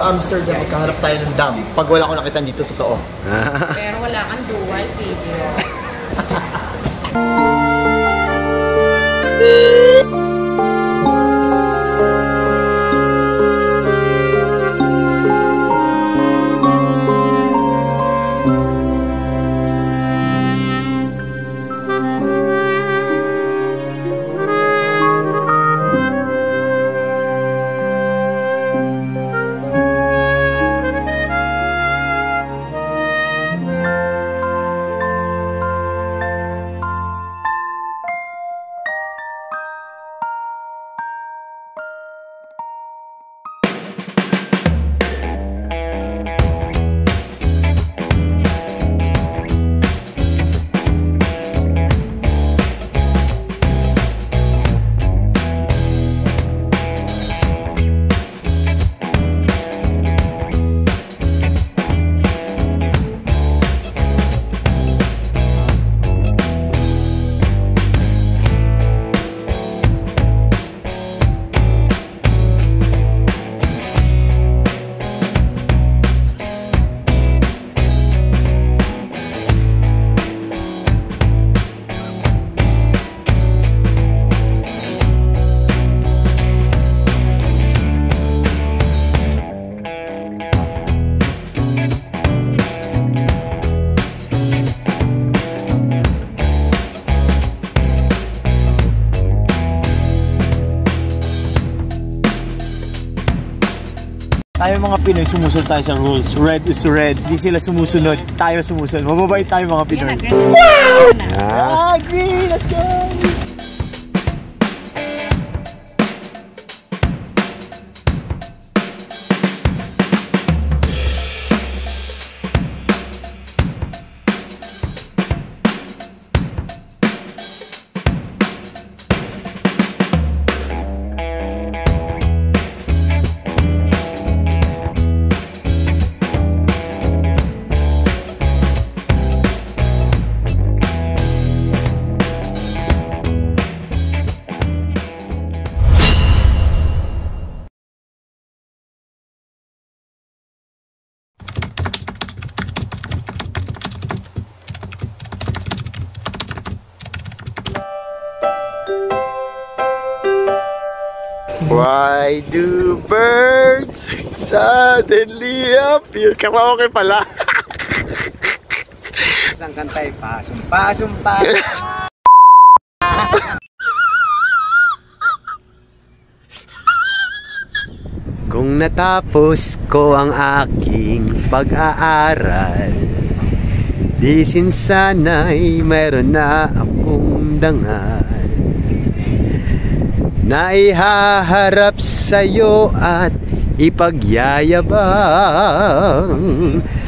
sa Amsterdam, magkaharap tayo ng dam. Pag wala ko nakita dito, totoo. Pero wala kang dual video. Tayo mga Pinoy, sumusunod tayo sa rules. Red is red. Hindi sila sumusunod. Tayo sumusunod. Mababait tayo mga Pinoy. Wow! Green! Let's go! Why do birds suddenly appear? Karaoke pala. Isang kantay, pasumpa. Kung natapos ko ang aking pag-aaral, di sinsana'y meron na akong dangal na ihaharap sa'yo at ipagyayabang.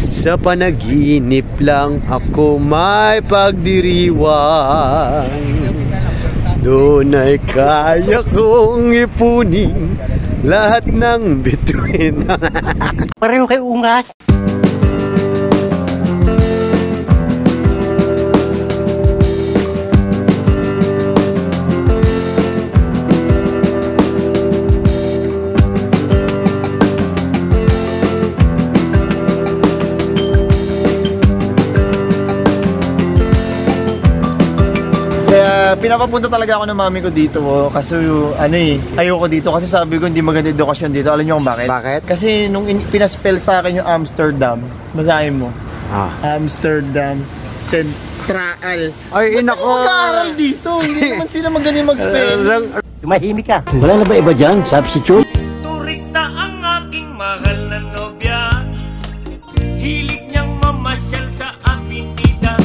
Sa panaginip lang ako may pagdiriwang. Doon ay kaya kong ipunin lahat ng bituin. Pareho kay ungas. Pinapapunta talaga ako ng mami ko dito, kasi ayoko dito kasi sabi ko hindi maganda edukasyon dito. Alam niyo kung bakit? Bakit? Kasi nung pinaspell sa akin yung Amsterdam, basahin mo. Amsterdam Central. Ay, inako. Mag-aaral dito, hindi naman sila magaling mag-spell. Tumahimik ka. Wala na ba iba dyan? Substitute? Turista ang aking mahal na nobya. Hilig niyang mamasyal sa avenida.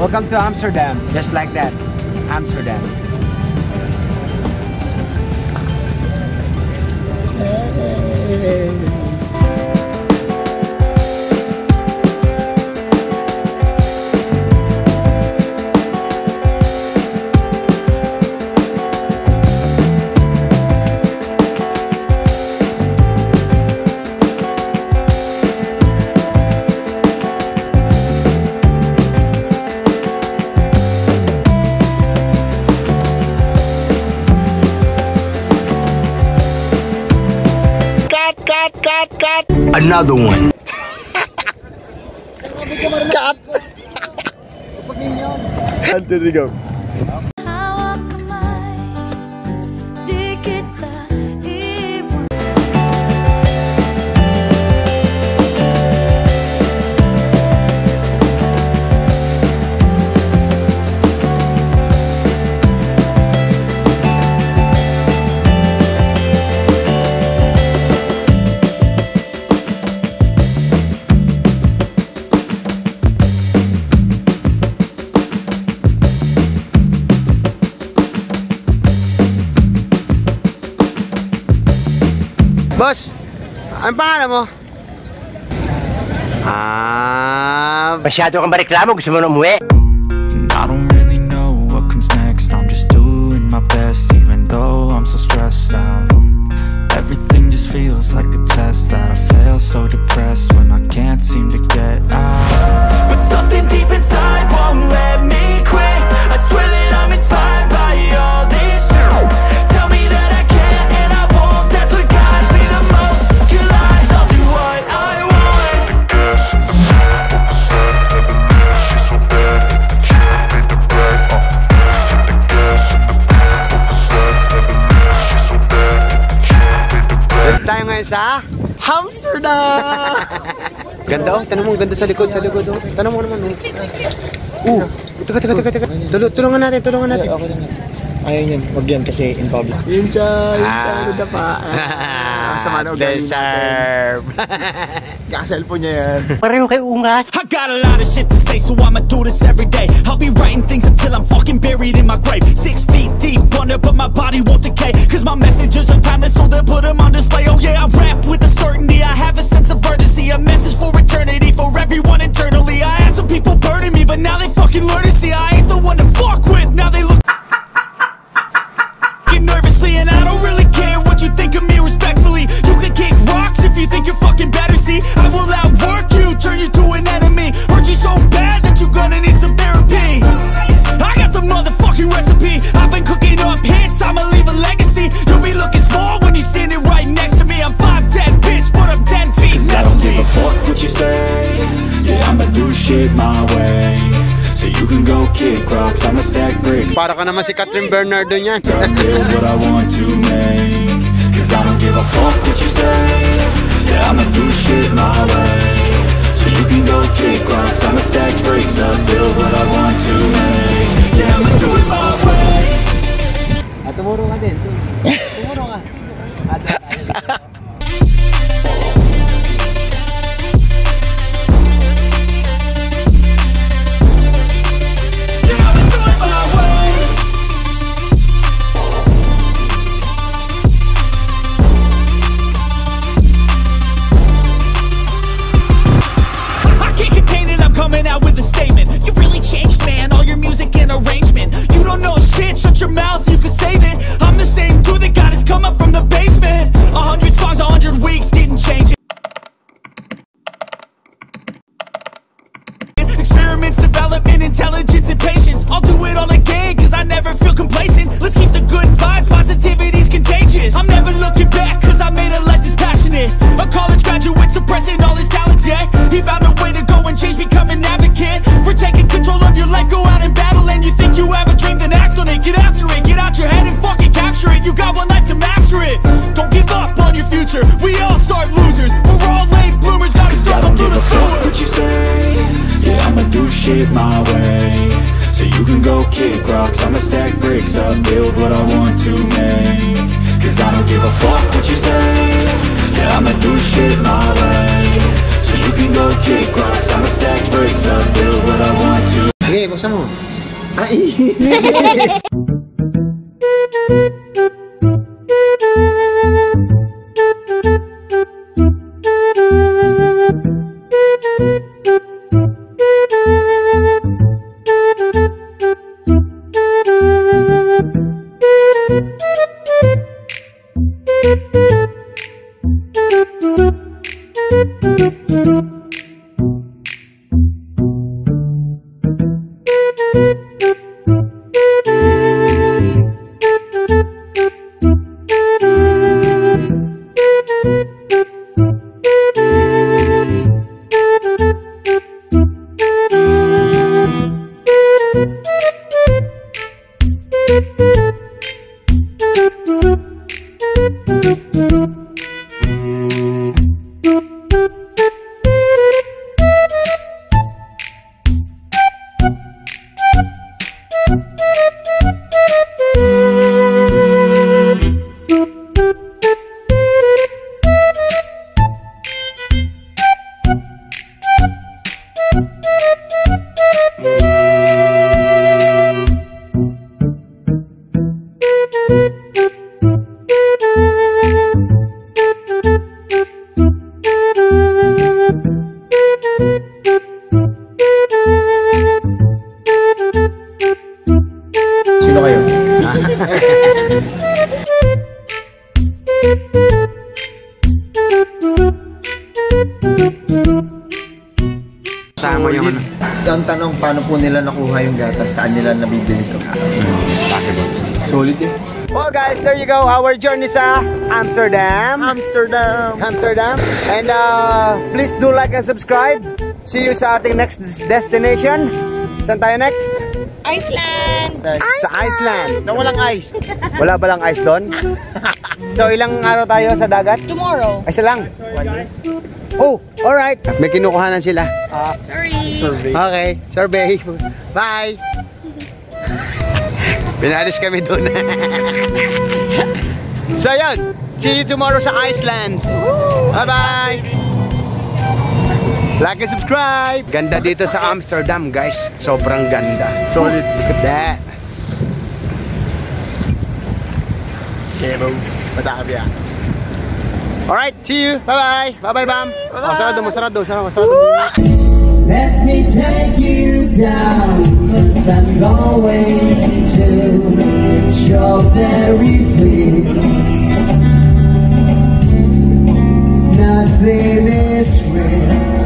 Welcome to Amsterdam. Just like that. Amsterdam. Another one. Cut! And there we go. Boss, ang pangalan mo? Masyado kang mareklamo, gusto mo na umuwi? I don't really know what comes next. I'm just doing my best, even though I'm so stressed out. Everything just feels like a test that I fail, so depressed when I can't seem to get out. But something deep inside won't let me quit. I swear that I'm inspired by all this shit. Tell me that I can't and I won't. That's what guides me the most. Your lies, I'll do what I want. Tayo ngayon sa Amsterdam! ganda oh, tanong mo, ganda sa likod oh. Tanong mo naman oh. Teka. Tulungan natin. Okay lang yan. Ayaw niyan, wag yan kasi in public. Yun siya, ano na pa. Sama na ugali natin. Kaka-cellphone niya yan. Pareho kay ungas. I got a lot of shit to say, so I'ma do this every day. I'll be writing things until I'm fucking buried in my grave. 6 feet deep under, but my body won't decay. Cause my messages are timeless, so they'll put them on display. Oh yeah, I rap with a certainty, I have a sense of urgency. A message for eternity, for everyone internally. I had some people burning me, but now they fucking learn to see I ain't the one to fuck with. Now they look nervously, and I don't really care what you think of me respectfully. You can kick rocks if you think you're fucking better. See, I will outwork you, turn you to an enemy. Hurt you so bad that you're gonna need some therapy. I got the motherfucking recipe. I've been cooking up hits, I'ma leave a legacy. You'll be looking small when you're standing right next to me. I'm 5'10", bitch, but I'm 10 feet next to me. 'Cause I don't give a fuck what you say. Yeah, I'ma do shit my way. So you can go kick rocks, I'ma stack bricks. Para ka naman si Catherine Bernardo niyan. I build what I want to make. 'Cause I don't give a fuck what you say. Yeah, I'ma do shit my way. So you can go kick rocks, I'ma stack bricks up, build what I want to make. Yeah, I'ma do it my way. At tumuro ka din. Tumuro ka. Coming out with a statement. You really changed, man. All your music and arrangement. You don't know shit. Shut your mouth. You can save it. I'm the same dude that got his come up from the basement. 100 songs, 100 weeks, didn't change it. Experiments, development, intelligence, and patience. I'll do it all again, 'cause I never feel complacent. Let's keep the good vibes. Positivity's contagious. I'm never looking back, 'cause I made a life that's passionate. A college graduate suppressing all his talents, yeah. He found a way to go and change, become an advocate for taking control of your life. Go out and battle, and you think you have a dream, then act on it. Get after it, get out your head and fucking capture it. You got one life to master it. Don't give up on your future. We all start losers. We're all late bloomers, gotta struggle through the sewer. What you say? Yeah, I'ma do shit my way. So you can go kick rocks, I'ma stack bricks up, build what I want to make. 'Cause I don't give a fuck what you say. Yeah, I'ma do shit my way. So you can go kick rocks, I'ma stack bricks up, build what I want to. Okay, buksan mo. Ay, sino kayo? Sama yung ano. Ang tanong, paano po nila nakuha yung gatas? Saan nila nabibili ito? Possible. Solid eh. Well guys, there you go. Our journey sa Amsterdam. Amsterdam. And please do like and subscribe. See you sa ating next destination. Saan tayo next? Iceland! Sa Iceland. Na walang ice. Wala ba lang ice doon? So ilang araw tayo sa dagat? Tomorrow. Isa lang. Oh, alright. May kinukuhanan sila. Sorry. Survey. Okay, survey. Bye. Pinalis kami doon. So yun, see you tomorrow sa Iceland. Bye-bye. Like and subscribe. Ganda dito sa Amsterdam, guys. Sobrang ganda. Solid. Look at that. Kero. Matabi ah. Alright, see you. Bye-bye. Bye-bye, Bam. Oh, sarado. Let me take you down, 'cause I'm going to Strawberry Field. Nothing is real.